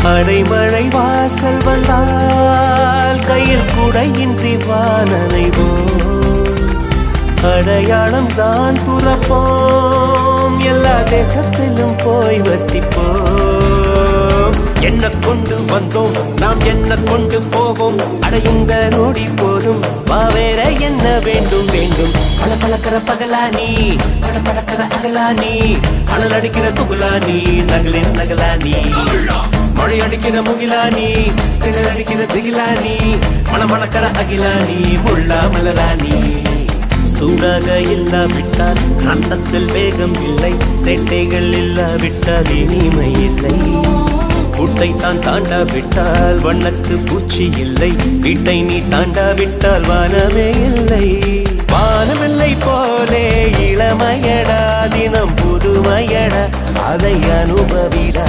அடைமழை வாசல் வந்தால் கையில் குடையின்றி வானனைவோம். அடையாளம் தான் துறப்போம், எல்லா தேசத்திலும் போய் வசிப்போம். என்ன கொண்டு வந்தோம் நாம் என்ன கொண்டு போவோம், அடையுங்க நோடி போதும் வா வேற என்ன வேண்டும் வேண்டும். பல பழக்கிற பகலானி பட பழக்கிற அகலானி, அனல் அடிக்கிற துகுலானி நகலின் நகலானி, மழை அடிக்கிற முகிலானி திணல் அடிக்கிற திகிலானி, மணமணக்கிற அகிலானி முள்ளா மலராணி. சூடாக இல்லாவிட்டால் ரத்தத்தில் வேகம் இல்லை, சேட்டைகள் இல்லாவிட்டால் இனிமை இல்லை. கூட்டை தான் தாண்டாவிட்டால் வண்ணத்து பூச்சி இல்லை, வீட்டை நீ தாண்டாவிட்டால் வானமே இல்லை. வானமில்லை போலே இளமையடா, தினம் புதுமையடா, அதை அனுபவிடா.